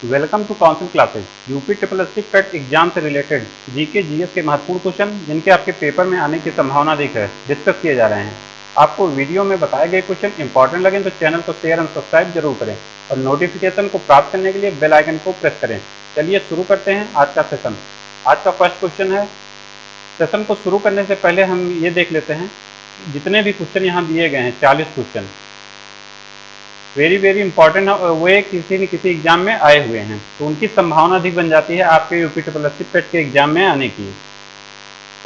Welcome to council classes. UP triple SC PET exam से related GK GS के महत्वपूर्ण question जिनके आपके पेपर में आने की संभावना अधिक है डिस्कस किए जा रहे हैं। आपको वीडियो में बताए गए क्वेश्चन इंपॉर्टेंट लगे तो चैनल को शेयर एंड सब्सक्राइब जरूर करें और नोटिफिकेशन को प्राप्त करने के लिए बेल आइकन को प्रेस करें। चलिए शुरू करते हैं आज का सेशन। आज का फर्स्ट क्वेश्चन है। सेशन को शुरू करने से पहले हम ये देख लेते हैं जितने भी क्वेश्चन यहाँ दिए गए हैं 40 क्वेश्चन वेरी इंपॉर्टेंट है और वे किसी न किसी एग्जाम में आए हुए हैं, तो उनकी संभावना अधिक बन जाती है आपके यूपी ट्रिपल एससी पेट के एग्जाम में आने की।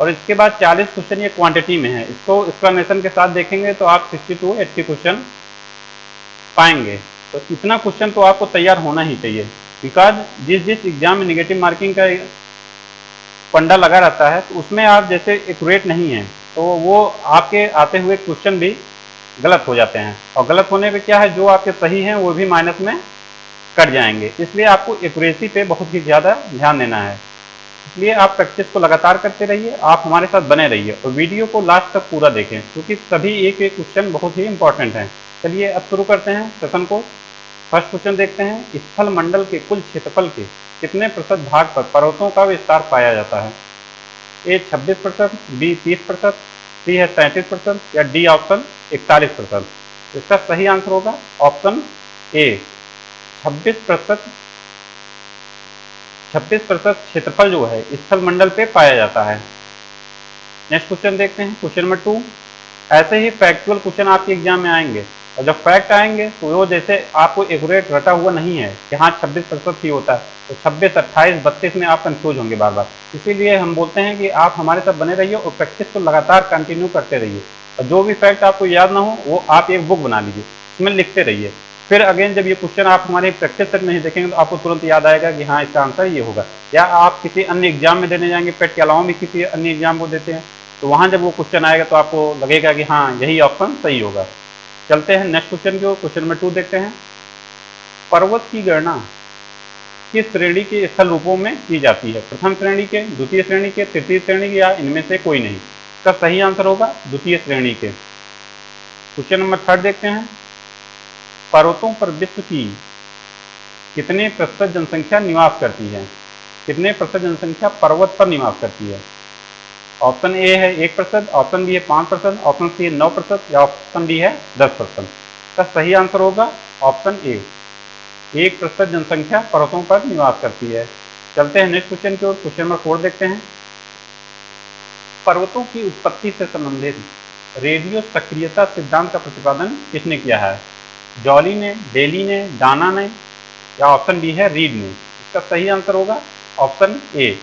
और इसके बाद 40 क्वेश्चन ये क्वांटिटी में है, इसको एक्सप्लेनेशन के साथ देखेंगे तो आप 60 to 80 क्वेश्चन पाएंगे। तो इतना क्वेश्चन तो आपको तैयार होना ही चाहिए, बिकॉज जिस एग्जाम में निगेटिव मार्किंग का पंडा लगा रहता है तो उसमें आप जैसे एक्यूरेट नहीं है तो वो आपके आते हुए क्वेश्चन भी गलत हो जाते हैं, और गलत होने पे क्या है, जो आपके सही हैं वो भी माइनस में कट जाएंगे। इसलिए आपको एक्यूरेसी पे बहुत ही ज़्यादा ध्यान देना है। इसलिए आप प्रैक्टिस को लगातार करते रहिए, आप हमारे साथ बने रहिए और वीडियो को लास्ट तक पूरा देखें क्योंकि सभी एक एक क्वेश्चन बहुत ही इंपॉर्टेंट हैं। चलिए अब शुरू करते हैं सेशन को। फर्स्ट क्वेश्चन देखते हैं। स्थल मंडल के कुल क्षेत्रफल के कितने प्रतिशत भाग पर पर्वतों का विस्तार पाया जाता है? ए 26%, बी 30%, सी है 37% या डी ऑप्शन 41%। इसका सही आंसर होगा ऑप्शन ए 26%। 26% क्षेत्रफल जो है स्थल मंडल पे पाया जाता है। नेक्स्ट क्वेश्चन देखते हैं। Question number 2। ऐसे ही फैक्चुअल क्वेश्चन आपके एग्जाम में आएंगे और जब फैक्ट आएंगे तो वो जैसे आपको एक्यूरेट रटा हुआ नहीं है कि हाँ 26% ही होता है, तो 26, 28, 32 में आप कंफ्यूज होंगे बार बार। इसीलिए हम बोलते हैं कि आप हमारे साथ बने रहिए और प्रैक्टिस को लगातार कंटिन्यू करते रहिए, और जो भी फैक्ट आपको याद ना हो वो आप एक बुक बना लीजिए, उसमें लिखते रहिए। फिर अगेन जब ये क्वेश्चन आप हमारे प्रैक्टिस सेट में ही देखेंगे तो आपको तुरंत याद आएगा कि हाँ इसका आंसर ये होगा। या आप किसी अन्य एग्जाम में देने जाएंगे, पेट के अलावा भी किसी अन्य एग्जाम को देते हैं, तो वहाँ जब वो क्वेश्चन आएगा तो आपको लगेगा कि हाँ यही ऑप्शन सही होगा। चलते हैं नेक्स्ट क्वेश्चन को। क्वेश्चन नंबर 2 देखते हैं। पर्वत की गणना किस श्रेणी के स्थल रूपों में की जाती है? प्रथम श्रेणी के, द्वितीय श्रेणी के, तृतीय श्रेणी के या इनमें से कोई नहीं? इसका सही आंसर होगा द्वितीय श्रेणी के। क्वेश्चन नंबर 3 देखते हैं। पर्वतों पर विश्व की कितने प्रतिशत जनसंख्या निवास करती है? कितने प्रतिशत जनसंख्या पर्वत पर निवास करती है? ऑप्शन ए है 1%, ऑप्शन बी है 5%, ऑप्शन सी है 9% या ऑप्शन डी है 10%। इसका सही आंसर होगा ऑप्शन ए 1% जनसंख्या पर्वतों पर निवास करती है। चलते हैं नेक्स्ट क्वेश्चन की ओर। क्वेश्चन नंबर 4 देखते हैं। पर्वतों की उत्पत्ति से संबंधित रेडियो सक्रियता सिद्धांत का प्रतिपादन किसने किया है? जॉली ने, डेली ने, डाना ने या ऑप्शन डी है रीड ने? इसका सही आंसर होगा ऑप्शन ए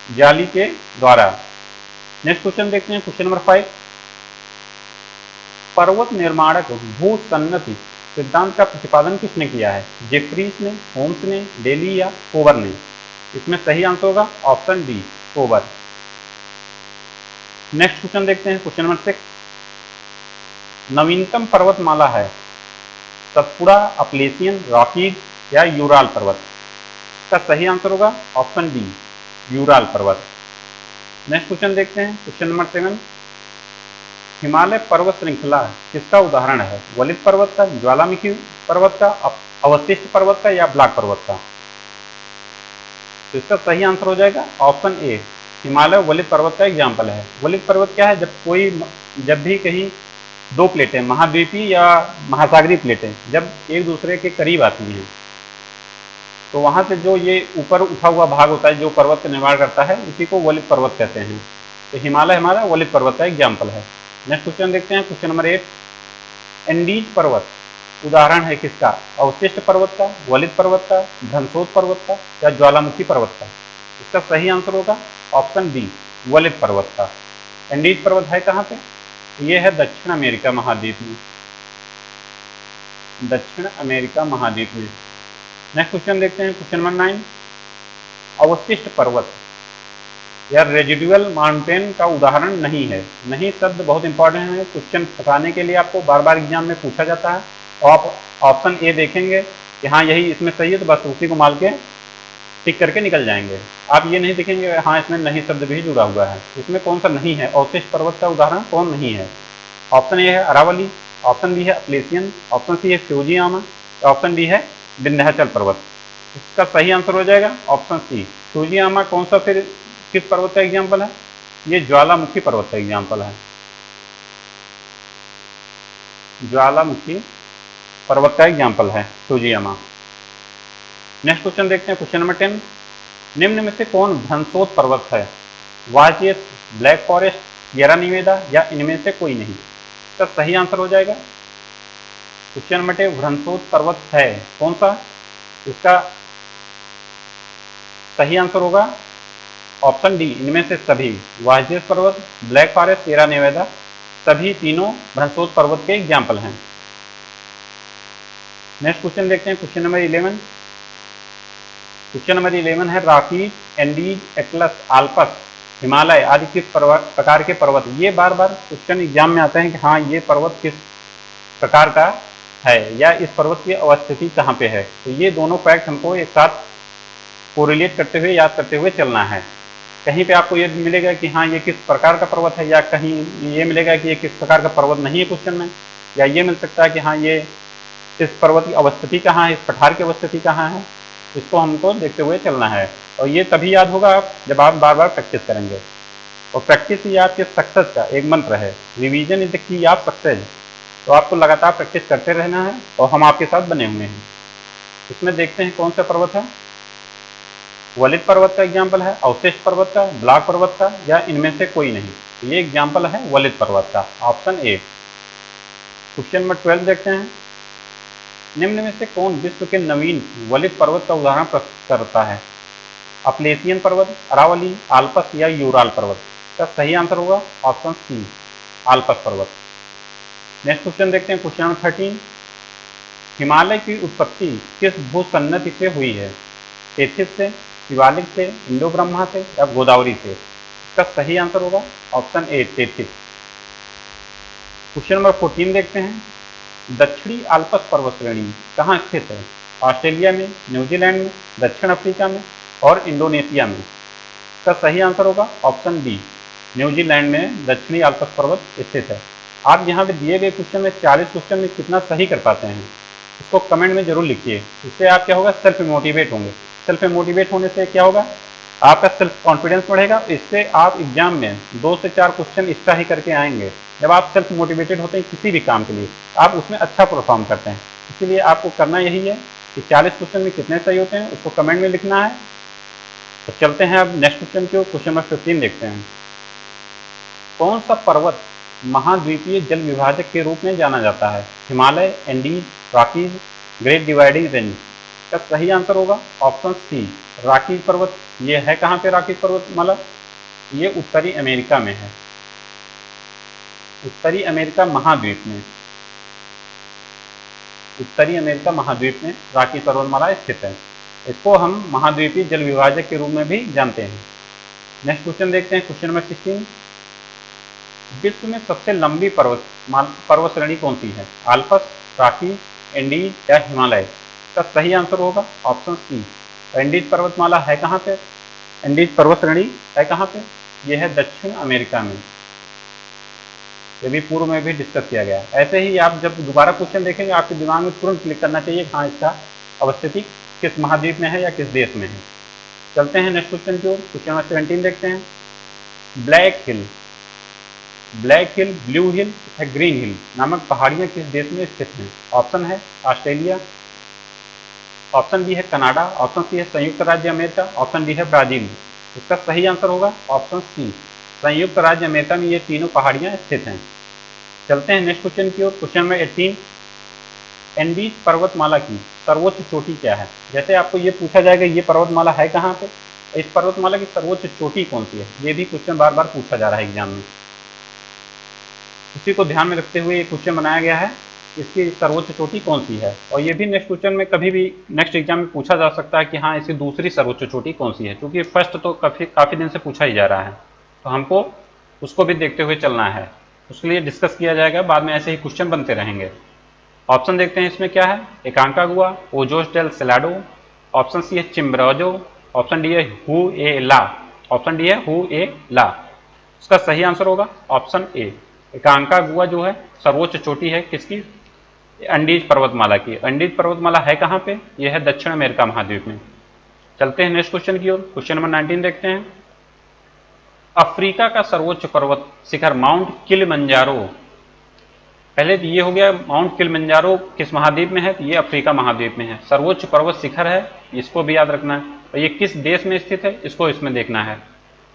जॉली के द्वारा। नेक्स्ट क्वेश्चन देखते हैं। Question number 5। पर्वत निर्माणक भूसन्नति सिद्धांत का प्रतिपादन किसने किया है? जेफ्रीज ने, होम्स ने, डेली या कोवर ने? इसमें सही आंसर होगा ऑप्शन डी कोवर। नेक्स्ट क्वेश्चन देखते हैं। Question number 6। नवीनतम पर्वतमाला है सतपुड़ा, अपलेशियन, रॉकीज या यूराल पर्वत? इसका सही आंसर होगा ऑप्शन डी यूराल पर्वत। नेक्स्ट क्वेश्चन देखते हैं। Question number 7। हिमालय पर्वत श्रृंखला किसका उदाहरण है? वलित पर्वत का, ज्वालामुखी पर्वत का, अवशिष्ट पर्वत का या ब्लैक पर्वत का? तो इसका सही आंसर हो जाएगा ऑप्शन ए हिमालय वलित पर्वत का एग्जाम्पल है। वलित पर्वत क्या है? जब भी कहीं दो प्लेटें, महाद्वीपीय या महासागरीय प्लेटें जब एक दूसरे के करीब आती हैं तो वहां से जो ये ऊपर उठा हुआ भाग होता है जो पर्वत का निर्माण करता है उसी को वलित पर्वत कहते हैं। तो हिमालय हमारा वलित पर्वत का एग्जाम्पल है। नेक्स्ट क्वेश्चन देखते हैं। Question number 8। एंडीज पर्वत उदाहरण है किसका? अवशिष्ट पर्वत का, वलित पर्वत का, धनस्रोत पर्वत का या ज्वालामुखी पर्वत का? इसका सही आंसर होगा ऑप्शन डी वलित पर्वत का। एंडीज पर्वत है कहाँ पे? ये है दक्षिण अमेरिका महाद्वीप में, दक्षिण अमेरिका महाद्वीप में। नेक्स्ट क्वेश्चन देखते हैं। Question number 9। अवशिष्ट पर्वत या रेजिडुअल माउंटेन का उदाहरण नहीं है। नहीं शब्द बहुत इंपॉर्टेंट है, क्वेश्चन फंसाने के लिए आपको बार बार एग्जाम में पूछा जाता है। और आप ऑप्शन ए देखेंगे कि हाँ यही इसमें सही है तो बस उसी को माल के टिक करके निकल जाएंगे। आप ये नहीं देखेंगे हाँ इसमें नहीं शब्द भी जुड़ा हुआ है। इसमें कौन सा नहीं है? अवशिष्ट पर्वत का उदाहरण कौन नहीं है? ऑप्शन ए है अरावली, ऑप्शन बी है अपलेशियन, ऑप्शन सी है फ्यूजियामा, ऑप्शन डी है विंध्याचल पर्वत। इसका सही आंसर हो जाएगा ऑप्शन सी, सूजियामा। कौन सा फिर किस पर्वत का एग्जाम्पल है? ये ज्वालामुखी पर्वत का एग्जाम्पल है, ज्वालामुखी पर्वत का एग्जाम्पल है सूजियामा। नेक्स्ट क्वेश्चन देखते हैं, क्वेश्चन नंबर 10। निम्न में से कौन भ्रंशोत पर्वत है? वाजियस, ब्लैक फॉरेस्ट, सियरा निवेदा या इनमें से कोई नहीं? इसका सही आंसर हो जाएगा क्वेश्चन नंबर 10, भ्रंशोत पर्वत है कौन सा? इसका सही आंसर होगा ऑप्शन डी, इनमें से सभी। वाजियस पर्वत, ब्लैक फॉरेस्ट, सियरा निवेदा, सभी तीनों भ्रंशोत पर्वत के एग्जाम्पल हैं। नेक्स्ट क्वेश्चन देखते हैं, क्वेश्चन नंबर 11। क्वेश्चन नंबर 11 है, Rockies, Andes, Atlas, Alps, Himalaya आदि किस प्रकार के पर्वत? ये बार बार क्वेश्चन एग्जाम में आते हैं कि हाँ ये पर्वत किस प्रकार का है या इस पर्वत की अवस्थिति कहाँ पे है। तो ये दोनों फैक्ट हमको एक साथ कोरिलेट करते हुए, याद करते हुए चलना है। कहीं पे आपको ये मिलेगा कि हाँ ये किस प्रकार का पर्वत है, या कहीं ये मिलेगा कि ये किस प्रकार का पर्वत नहीं है क्वेश्चन में, या ये मिल सकता है कि हाँ ये इस पर्वत की अवस्थिति कहाँ है, इस पठार की अवस्थिति कहाँ है। इसको हमको देखते हुए चलना है, और ये तभी याद होगा आप जब आप बार बार प्रैक्टिस करेंगे। और प्रैक्टिस ही आपके सक्सेस का एक मंत्र है, revision is the key of success. तो आपको लगातार प्रैक्टिस करते रहना है, और हम आपके साथ बने हुए हैं। इसमें देखते हैं कौन सा पर्वत है। वलित पर्वत का एग्जाम्पल है, अवशिष्ट पर्वत का, ब्लॉक पर्वत का, या इनमें से कोई नहीं। तो ये एग्जाम्पल है वलित पर्वत का, ऑप्शन ए। क्वेश्चन नंबर 12 देखते हैं, निम्न में से कौन विश्व के नवीन वलित पर्वत का उदाहरण प्रस्तुत करता है? अपलेशियन पर्वत, अरावली, आल्पस या यूराल पर्वत? का सही आंसर होगा ऑप्शन सी, आल्पस पर्वत। नेक्स्ट क्वेश्चन देखते हैं, क्वेश्चन नंबर 13। हिमालय की उत्पत्ति किस भूसन्नति से हुई है? टेथिस से, शिवालिक से, इंडो ब्रह्मा से या गोदावरी से? इसका सही आंसर होगा option A, Tethys. Question number 14 देखते हैं, दक्षिणी आल्पस पर्वत श्रेणी कहाँ स्थित है? ऑस्ट्रेलिया में, न्यूजीलैंड में, दक्षिण अफ्रीका में और इंडोनेशिया में? इसका सही आंसर होगा ऑप्शन डी, न्यूजीलैंड में दक्षिणी आल्पस पर्वत स्थित है। आप यहाँ पे दिए गए क्वेश्चन में 40 क्वेश्चन में कितना सही कर पाते हैं, इसको कमेंट में जरूर लिखिए। इससे आप क्या होगा, सेल्फ मोटिवेट होंगे। सेल्फ मोटिवेट होने से क्या होगा, आपका सेल्फ कॉन्फिडेंस बढ़ेगा। इससे आप एग्जाम में 2 से 4 क्वेश्चन एक्स्ट्रा ही करके आएंगे। जब आप सेल्फ मोटिवेटेड होते हैं किसी भी काम के लिए, आप उसमें अच्छा परफॉर्म करते हैं। इसीलिए आपको करना यही है कि 40 क्वेश्चन में कितने सही होते हैं उसको कमेंट में लिखना है। तो चलते हैं अब नेक्स्ट क्वेश्चन की ओर। क्वेश्चन नंबर 15 देखते हैं, कौन सा पर्वत महाद्वीपीय जल विभाजक के रूप में जाना जाता है? Himalaya, Andes, Rockies, great dividing range? का सही आंसर होगा ऑप्शन सी, रॉकीज पर्वत। ये है कहाँ पे रॉकीज पर्वतमाला? ये उत्तरी अमेरिका में है, उत्तरी अमेरिका महाद्वीप में, उत्तरी अमेरिका महाद्वीप में रॉकीज पर्वतमाला स्थित है। इसको हम महाद्वीपीय जल विभाजक के रूप में भी जानते हैं। नेक्स्ट क्वेश्चन देखते हैं, क्वेश्चन नंबर 16। विश्व में सबसे लंबी पर्वत श्रेणी कौन सी है? आल्पस, रॉकीज, एंडीज या हिमालय? का सही आंसर होगा ऑप्शन सी, एंडीज पर्वतमाला है कहाँ पे? एंडीज पर्वत श्रेणी है कहाँ पे? यह है दक्षिण अमेरिका में। ये भी पूर्व में भी डिस्कस किया गया। ऐसे ही आप जब दोबारा क्वेश्चन देखेंगे आपके दिमाग में तुरंत क्लिक करना चाहिए हाँ इसका अवस्थिति किस महाद्वीप में है या किस देश में है। चलते हैं नेक्स्ट क्वेश्चन की ओर। क्वेश्चन नंबर 17 देखते हैं, ब्लैक हिल, ब्लू हिल तथा ग्रीन हिल नामक पहाड़ियां किस देश में स्थित हैं? ऑप्शन है ऑस्ट्रेलिया, ऑप्शन बी है कनाडा, ऑप्शन सी है संयुक्त राज्य अमेरिका, ऑप्शन डी है ब्राजील। इसका सही आंसर होगा ऑप्शन सी, संयुक्त राज्य अमेरिका में ये तीनों पहाड़ियां स्थित हैं। चलते हैं नेक्स्ट क्वेश्चन की ओर। क्वेश्चन नंबर 18, एंडीज पर्वतमाला की सर्वोच्च चोटी क्या है? जैसे आपको ये पूछा जाएगा ये पर्वतमाला है कहाँ पे, इस पर्वतमाला की सर्वोच्च चोटी कौन सी है? ये भी क्वेश्चन बार बार पूछा जा रहा है एग्जाम में। इसी को ध्यान में रखते हुए ये क्वेश्चन बनाया गया है, इसकी सर्वोच्च चोटी कौन सी है। और ये भी नेक्स्ट क्वेश्चन में कभी भी नेक्स्ट एग्जाम में पूछा जा सकता है कि हाँ इसकी दूसरी सर्वोच्च चोटी कौन सी है, क्योंकि फर्स्ट तो काफ़ी दिन से पूछा ही जा रहा है, तो हमको उसको भी देखते हुए चलना है। उसके लिए डिस्कस किया जाएगा, बाद में ऐसे ही क्वेश्चन बनते रहेंगे। ऑप्शन देखते हैं इसमें क्या है, Aconcagua, Ojos del Salado, option C है चिम्बराजो, ऑप्शन डी है Huila, option D है हु ए ला। इसका सही आंसर होगा ऑप्शन ए, एकांकागुआ जो है सर्वोच्च चोटी है किसकी, अंडीज पर्वतमाला की। अंडीज पर्वतमाला है कहाँ पे? यह है दक्षिण अमेरिका महाद्वीप में। चलते हैं नेक्स्ट क्वेश्चन की ओर। क्वेश्चन नंबर 19 देखते हैं। अफ्रीका का सर्वोच्च पर्वत शिखर माउंट किलिमंजारो, पहले तो ये हो गया माउंट किलिमंजारो किस महाद्वीप में है? तो ये अफ्रीका महाद्वीप में है। सर्वोच्च पर्वत शिखर है, इसको भी याद रखना है। और ये किस देश में स्थित है? इसको इसमें देखना है।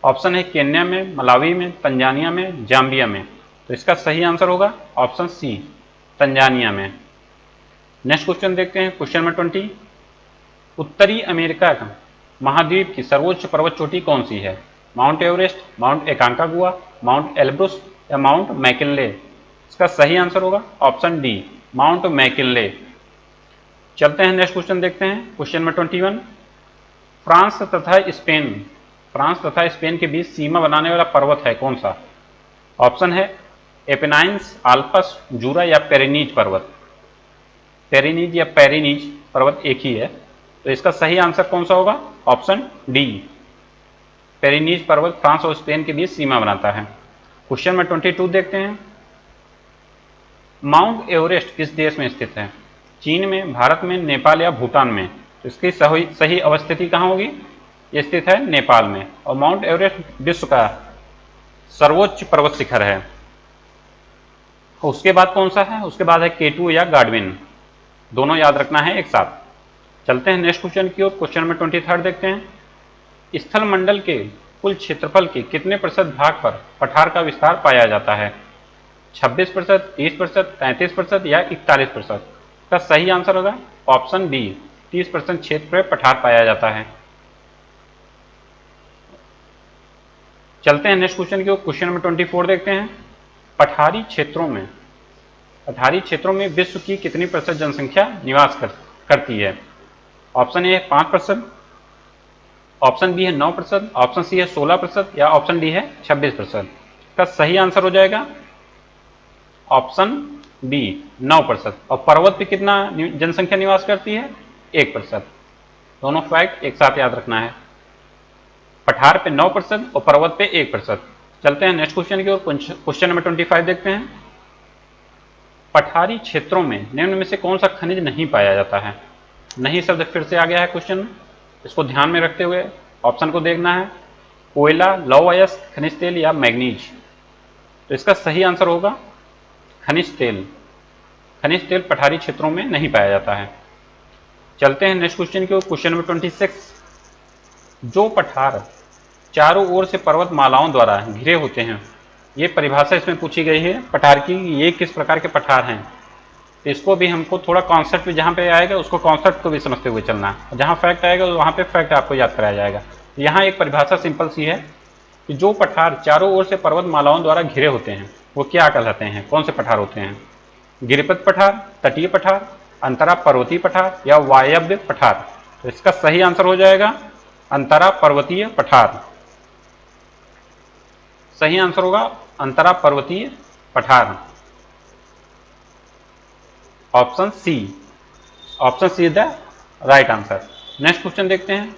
ऑप्शन है केन्या में, मलावी में, तंजानिया में, जाम्बिया में। तो इसका सही आंसर होगा ऑप्शन सी, तंजानिया में। नेक्स्ट क्वेश्चन देखते हैं। Question number 20। उत्तरी अमेरिका का महाद्वीप की सर्वोच्च पर्वत चोटी कौन सी है? Mount Everest, mount एकांकागुआ, mount Elbrus या माउंट मैकिनले? इसका सही आंसर होगा ऑप्शन डी, माउंट मैकिनले। चलते हैं नेक्स्ट क्वेश्चन देखते हैं। Question number 21। फ्रांस तथा स्पेन के बीच सीमा बनाने वाला पर्वत है कौन सा? ऑप्शन है एपेनाइंस, आल्पस, जूरा या पेरिनीज पर्वत। पेरिनीज या पेरिनीज पर्वत एक ही है, तो इसका सही आंसर कौन सा होगा? ऑप्शन डी, पेरिनीज पर्वत फ्रांस और स्पेन के बीच सीमा बनाता है। क्वेश्चन नंबर 22 देखते हैं। माउंट एवरेस्ट किस देश में स्थित है? चीन में, भारत में, नेपाल या भूटान में? तो इसकी सही अवस्थिति कहाँ होगी? ये स्थित है नेपाल में। और माउंट एवरेस्ट विश्व का सर्वोच्च पर्वत शिखर है। उसके बाद कौन सा है? उसके बाद है केटू या गार्डविन। दोनों याद रखना है एक साथ। चलते हैं नेक्स्ट क्वेश्चन की ओर। क्वेश्चन नंबर 23 देखते हैं। स्थल मंडल के कुल क्षेत्रफल के कितने प्रतिशत भाग पर पठार का विस्तार पाया जाता है? 26%, 30%, 33% या 41%? का सही आंसर होगा ऑप्शन बी, 30% क्षेत्र पर पठार पाया जाता है। चलते हैं नेक्स्ट क्वेश्चन की ओर। क्वेश्चन नंबर 24 देखते हैं। पठारी क्षेत्रों में विश्व की कितनी प्रतिशत जनसंख्या निवास करती है? ऑप्शन ए है 5%, ऑप्शन बी है 9%, ऑप्शन सी है 16% या ऑप्शन डी है 26%? का सही आंसर हो जाएगा ऑप्शन बी, 9%। और पर्वत पे कितना जनसंख्या निवास करती है? 1%। दोनों फैक्ट एक साथ याद रखना है। पठार पे 9% और पर्वत पे 1%। चलते हैं नेक्स्ट क्वेश्चन की ओर। क्वेश्चन नंबर 25 देखते हैं। पठारी क्षेत्रों में निम्न में से कौन सा खनिज नहीं पाया जाता है? नहीं शब्द फिर से आ गया है क्वेश्चन में, इसको ध्यान में रखते हुए ऑप्शन को देखना है। कोयला, लौह अयस्क, खनिज तेल या मैग्नीज? तो इसका सही आंसर होगा खनिज तेल। खनिज तेल पठारी क्षेत्रों में नहीं पाया जाता है। चलते हैं नेक्स्ट क्वेश्चन की ओर। Question number 26। जो पठार चारों ओर से पर्वतमालाओं द्वारा घिरे होते हैं, ये परिभाषा इसमें पूछी गई है पठार की, ये किस प्रकार के पठार हैं? तो इसको भी हमको थोड़ा कॉन्सेप्ट जहाँ पे आएगा उसको कॉन्सेप्ट को भी समझते हुए चलना है। जहाँ फैक्ट आएगा वहाँ पे फैक्ट आपको याद कराया जाएगा। यहाँ एक परिभाषा सिंपल सी है कि जो पठार चारों ओर से पर्वतमालाओं द्वारा घिरे होते हैं वो क्या कहलाते हैं? कौन से पठार होते हैं? गिरिपथ पठार, तटीय पठार, अंतरा पर्वतीय पठार या वायव्य पठार? तो इसका सही आंसर हो जाएगा अंतरा पर्वतीय पठार। सही आंसर होगा अंतरा पर्वतीय पठार, option C. Option C is the right answer. Next question देखते हैं।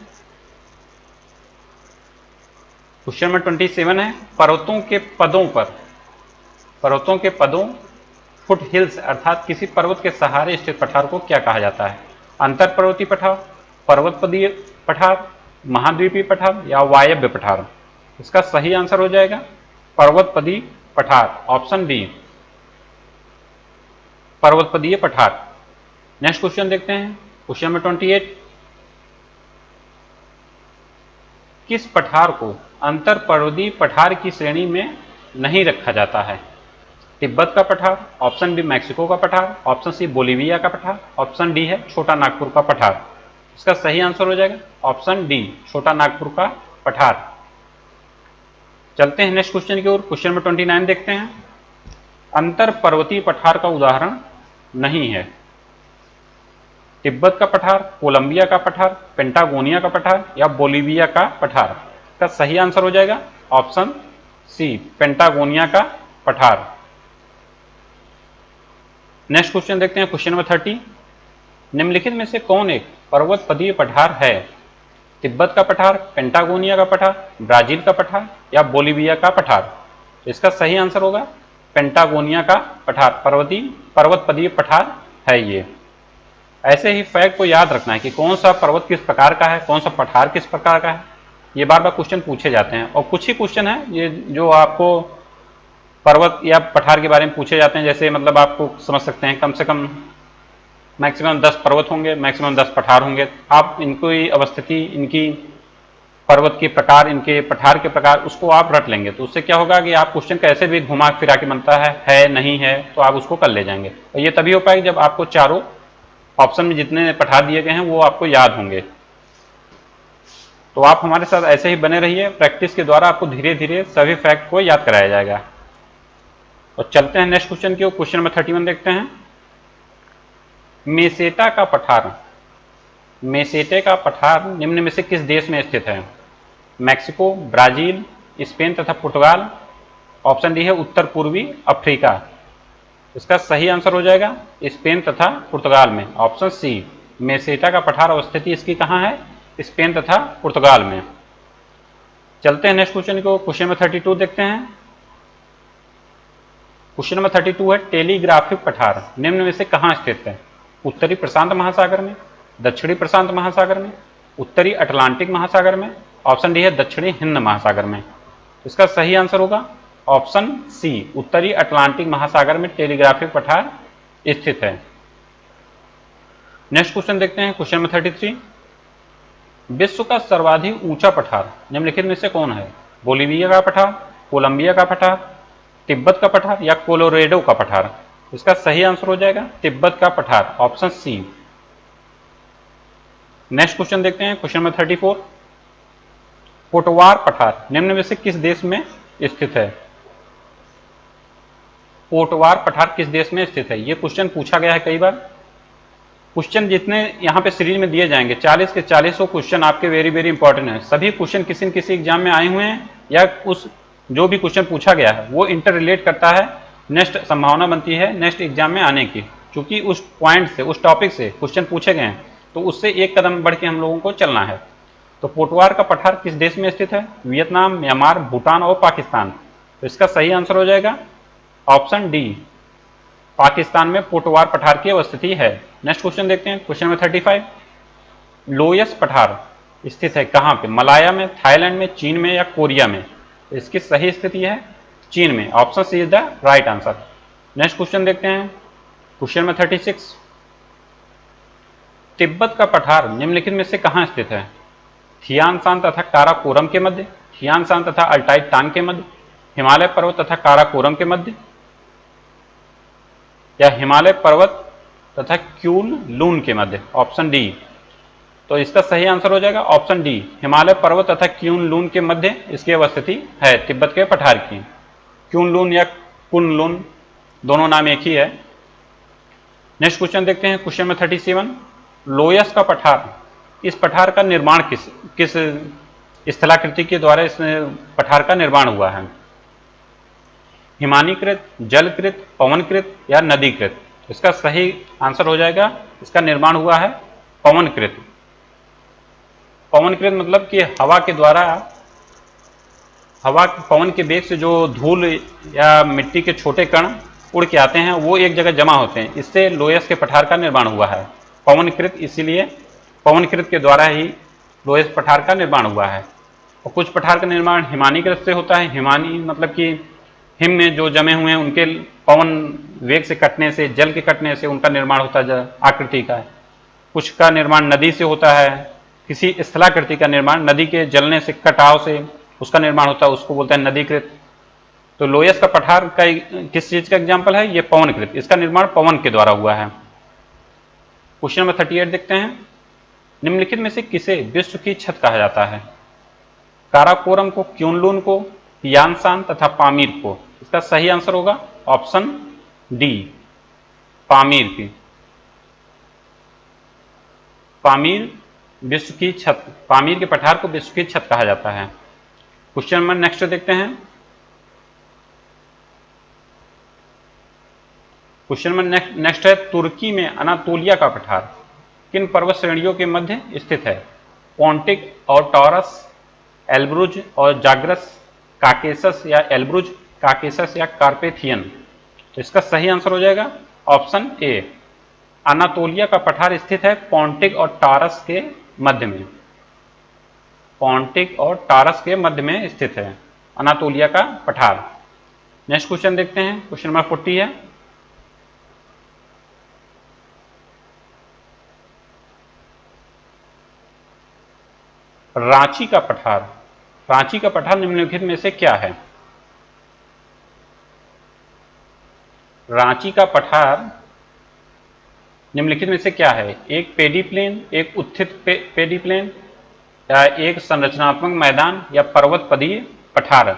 क्वेश्चन नंबर 27 है। पर्वतों के पदों फुट हिल्स अर्थात किसी पर्वत के सहारे स्थित पठार को क्या कहा जाता है? अंतर पर्वतीय पठार, पर्वतपदीय पठार, महाद्वीपीय पठार या वायव्य पठार? इसका सही आंसर हो जाएगा पर्वतपदीय पठार, ऑप्शन बी, पर्वतपदीय पठार। नेक्स्ट क्वेश्चन देखते हैं। Question number 28। किस पठार को अंतर पर्वतीय पठार की श्रेणी में नहीं रखा जाता है? तिब्बत का पठार, ऑप्शन बी मैक्सिको का पठार, ऑप्शन सी बोलीविया का पठार, ऑप्शन डी है छोटा नागपुर का पठार? इसका सही आंसर हो जाएगा ऑप्शन डी, छोटा नागपुर का पठार। चलते हैं नेक्स्ट क्वेश्चन की ओर। क्वेश्चन नंबर 29 देखते हैं। अंतर पर्वतीय पठार का उदाहरण नहीं है। तिब्बत का पठार, कोलंबिया का पठार, पेंटागोनिया का पठार या बोलीविया का पठार? का सही आंसर हो जाएगा ऑप्शन सी, पेंटागोनिया का पठार। नेक्स्ट क्वेश्चन देखते हैं। Question number 30। निम्नलिखित में से कौन एक पर्वतपदीय पठार है? तिब्बत का पठार, पेंटागोनिया का पठार, ब्राजील का पठार या बोलीविया का पठार? इसका सही आंसर होगा पेंटागोनिया का पठार, पर्वतपदीय पठार है ये। ऐसे ही फैक्ट को याद रखना है कि कौन सा पर्वत किस प्रकार का है, कौन सा पठार किस प्रकार का है, ये बार बार क्वेश्चन पूछे जाते हैं। और कुछ ही क्वेश्चन है ये जो आपको पर्वत या पठार के बारे में पूछे जाते हैं, जैसे मतलब आपको समझ सकते हैं कम से कम मैक्सिमम 10 पर्वत होंगे, मैक्सिमम 10 पठार होंगे। आप इनकी अवस्थिति, इनकी पर्वत के प्रकार, इनके पठार के प्रकार, उसको आप रट लेंगे तो उससे क्या होगा कि आप क्वेश्चन कैसे भी घुमा फिरा के बनता है नहीं है, तो आप उसको कर ले जाएंगे। और ये तभी हो पाएगा जब आपको चारों ऑप्शन में जितने पठार दिए गए हैं वो आपको याद होंगे। तो आप हमारे साथ ऐसे ही बने रहिए, प्रैक्टिस के द्वारा आपको धीरे धीरे सभी फैक्ट को याद कराया जाएगा। और चलते हैं नेक्स्ट क्वेश्चन की ओर। क्वेश्चन नंबर 31 देखते हैं। मेसेटा का पठार, मेसेटे का पठार निम्न में से किस देश में स्थित है? मैक्सिको, ब्राजील, स्पेन तथा पुर्तगाल। ऑप्शन डी है उत्तर पूर्वी अफ्रीका। इसका सही आंसर हो जाएगा स्पेन तथा पुर्तगाल में, ऑप्शन सी। मेसेटा का पठार अवस्थिति इसकी कहाँ है? स्पेन तथा पुर्तगाल में। चलते हैं नेक्स्ट क्वेश्चन को। क्वेश्चन नंबर 32 देखते हैं। क्वेश्चन नंबर 32 है टेलीग्राफिक पठार निम्न में से कहाँ स्थित है? उत्तरी प्रशांत महासागर में, दक्षिणी प्रशांत महासागर में, उत्तरी अटलांटिक महासागर में। ऑप्शन डी है दक्षिणी हिंद महासागर में। इसका सही आंसर होगा ऑप्शन सी, उत्तरी अटलांटिक महासागर में टेलीग्राफिक पठार स्थित है। नेक्स्ट क्वेश्चन देखते हैं। Question number 33। विश्व का सर्वाधिक ऊंचा पठार निम्नलिखित में से कौन है? बोलिविया का पठार, कोलंबिया का पठार, तिब्बत का पठार या कोलोरेडो का पठार। इसका सही आंसर हो जाएगा तिब्बत का पठार, ऑप्शन सी। नेक्स्ट क्वेश्चन देखते हैं। Question number 34। पोटवार पठार निम्न में से किस देश में स्थित है? पोटवार पठार किस देश में स्थित है? यह क्वेश्चन पूछा गया है कई बार। क्वेश्चन जितने यहाँ पे सीरीज में दिए जाएंगे 40 के 40 क्वेश्चन आपके वेरी वेरी इंपॉर्टेंट है। सभी क्वेश्चन किसी न किसी एग्जाम में आए हुए हैं, या उस जो भी क्वेश्चन पूछा गया है वो इंटर रिलेट करता है, नेक्स्ट संभावना बनती है नेक्स्ट एग्जाम में आने की, क्योंकि उस पॉइंट से, उस टॉपिक से क्वेश्चन पूछे गए हैं, तो उससे एक कदम बढ़ के हम लोगों को चलना है। तो पोटवार का पठार किस देश में स्थित है? वियतनाम, म्यांमार, भूटान और पाकिस्तान। तो इसका सही आंसर हो जाएगा ऑप्शन डी, पाकिस्तान में पोटवार पठार की अवस्थिति है। नेक्स्ट क्वेश्चन देखते हैं। Question number 35। लोयस पठार स्थित है कहाँ पे? मलाया में, थाईलैंड में, चीन में या कोरिया में। तो इसकी सही स्थिति है चीन में, option C is the right answer. Next question देखते हैं। Question number 36। तिब्बत का पठार निम्नलिखित में से कहाँ स्थित है? थियानशान तथा काराकोरम के मध्य, थियानशान तथा अल्टाई तांग के मध्य, हिमालय पर्वत तथा काराकोरम के मध्य, या हिमालय पर्वत तथा क्यून लून के मध्य, ऑप्शन डी। तो इसका सही आंसर हो जाएगा ऑप्शन डी, हिमालय पर्वत तथा क्यून लून के मध्य इसकी अवस्थिति है तिब्बत के पठार की। क्यून लून या कुन लून दोनों नाम एक ही है। नेक्स्ट क्वेश्चन देखते हैं। Question number 37। लोयस का पठार, इस पठार का निर्माण किस स्थलाकृति के द्वारा इस पठार का निर्माण हुआ है? हिमानीकृत, जलकृत, पवनकृत या नदीकृत। इसका सही आंसर हो जाएगा, इसका निर्माण हुआ है पवनकृत। पवनकृत मतलब कि हवा के द्वारा, पवन के वेग से जो धूल या मिट्टी के छोटे कण उड़ के आते हैं वो एक जगह जमा होते हैं, इससे लोयस के पठार का निर्माण हुआ है पवनकृत। इसीलिए पवनकृत के द्वारा ही लोयस पठार का निर्माण हुआ है। और कुछ पठार का निर्माण हिमानीकृत से होता है। हिमानी मतलब कि हिम में जो जमे हुए हैं उनके पवन वेग से कटने से, जल के कटने से उनका निर्माण होता है आकृति का। कुछ का निर्माण नदी से होता है, किसी स्थलाकृति का निर्माण नदी के जलने से, कटाव से उसका निर्माण होता है, उसको बोलते हैं नदीकृत। तो लोयस का पठार का किस चीज का एग्जाम्पल है? ये पवनकृत, इसका निर्माण पवन के द्वारा हुआ है। क्वेश्चन नंबर 38 देखते हैं। निम्नलिखित में से किसे विश्व की छत कहा जाता है? काराकोरम को, क्यूनलून को, थियानशान तथा पामीर को। इसका सही आंसर होगा ऑप्शन डी, पामीर की। पामीर विश्व की छत, पामीर के पठार को विश्व की छत कहा जाता है। क्वेश्चन नंबर नेक्स्ट देखते हैं। क्वेश्चन नंबर नेक्स्ट है तुर्की में अनातोलिया का पठार किन पर्वत श्रेणियों के मध्य स्थित है? पोंटिक और टॉरस, एल्ब्रुज और जाग्रस, काकेसस या एल्ब्रुज, काकेसस या कार्पेथियन। तो इसका सही आंसर हो जाएगा ऑप्शन ए, अनातोलिया का पठार स्थित है पोंटिक और टारस के मध्य में। पोंटिक और टारस के मध्य में स्थित है अनातोलिया का पठार। नेक्स्ट क्वेश्चन देखते हैं, क्वेश्चन नंबर 40 है। रांची का पठार, रांची का पठार निम्नलिखित में से क्या है? रांची का पठार निम्नलिखित में से क्या है? एक पेडी प्लेन, एक उत्थित पेडी प्लेन, या एक संरचनात्मक मैदान, या पर्वत पदीय पठार।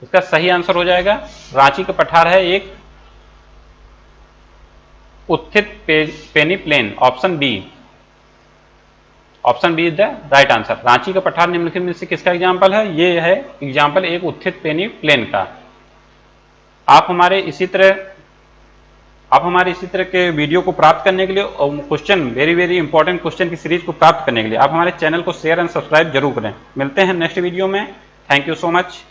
इसका सही आंसर हो जाएगा रांची का पठार है एक उत्थित peneplain, option B. Option B is the right answer. Ranchi का पठार निम्नलिखित में से किसका एग्जाम्पल है? ये है एग्जाम्पल एक उत्थित पेनी प्लेन का। आप हमारे इसी तरह के वीडियो को प्राप्त करने के लिए और क्वेश्चन वेरी इंपॉर्टेंट क्वेश्चन की सीरीज को प्राप्त करने के लिए आप हमारे चैनल को शेयर एंड सब्सक्राइब जरूर करें। मिलते हैं नेक्स्ट वीडियो में। Thank you so much.